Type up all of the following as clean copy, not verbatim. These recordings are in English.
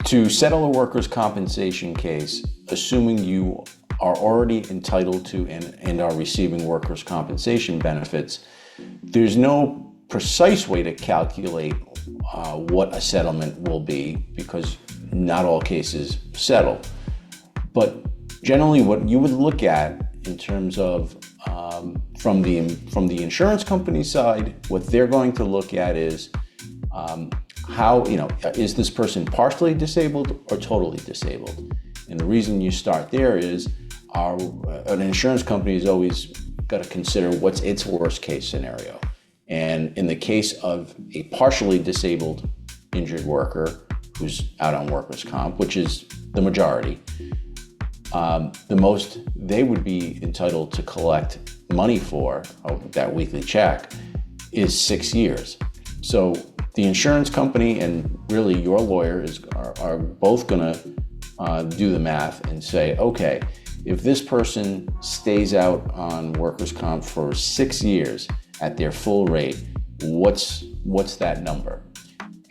To settle a workers' compensation case, assuming you are already entitled to and are receiving workers' compensation benefits, there's no precise way to calculate what a settlement will be, because not all cases settle. But generally what you would look at in terms of from the insurance company side, what they're going to look at is how, is this person partially disabled or totally disabled? And the reason you start there is an insurance company has always got to consider what's its worst case scenario. And in the case of a partially disabled injured worker who's out on workers' comp, which is the majority, the most they would be entitled to collect money for, that weekly check, is 6 years. So the insurance company and really your lawyer are both going to do the math and say, okay, if this person stays out on workers' comp for 6 years at their full rate, what's that number?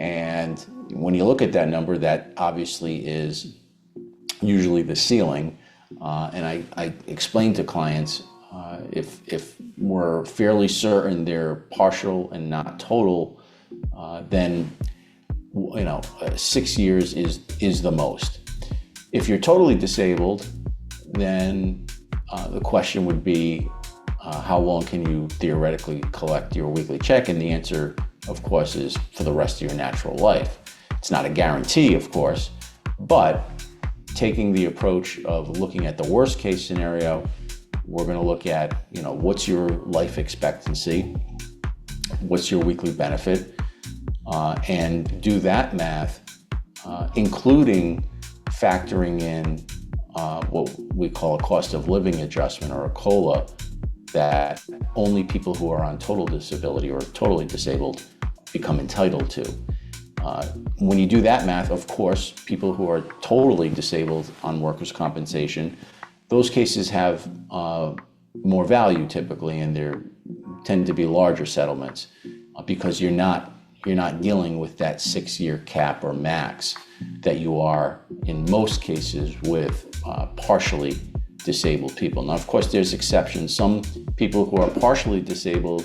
And when you look at that number, that obviously is usually the ceiling. And I explain to clients, if we're fairly certain they're partial and not total, then 6 years is the most. If you're totally disabled, then the question would be, how long can you theoretically collect your weekly check? And the answer, of course, is for the rest of your natural life. It's not a guarantee, of course, but taking the approach of looking at the worst case scenario, we're going to look at, what's your life expectancy, what's your weekly benefit, and do that math, including factoring in what we call a cost of living adjustment, or a COLA, that only people who are on total disability or totally disabled become entitled to. When you do that math, of course, people who are totally disabled on workers' compensation, those cases have more value typically, and they tend to be larger settlements because you're not dealing with that 6-year cap or max that you are in most cases with partially disabled people. Now, of course, there's exceptions. Some people who are partially disabled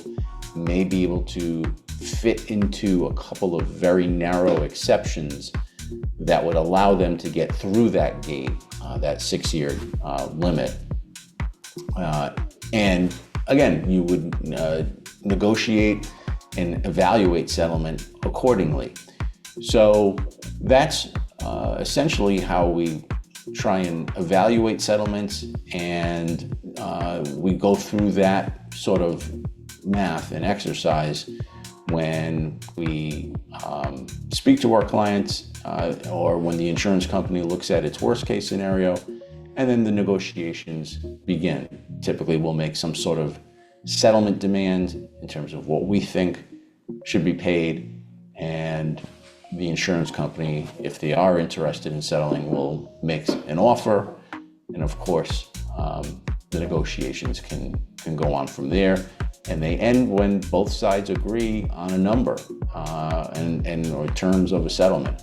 may be able to fit into a couple of very narrow exceptions that would allow them to get through that gate, that 6-year limit. And again, you would negotiate and evaluate settlement accordingly. So that's essentially how we try and evaluate settlements, and we go through that sort of math and exercise when we speak to our clients, or when the insurance company looks at its worst case scenario, and then the negotiations begin. Typically, we'll make some sort of settlement demand in terms of what we think should be paid, and the insurance company, if they are interested in settling, will make an offer, and of course, the negotiations can go on from there, and they end when both sides agree on a number and or terms of a settlement.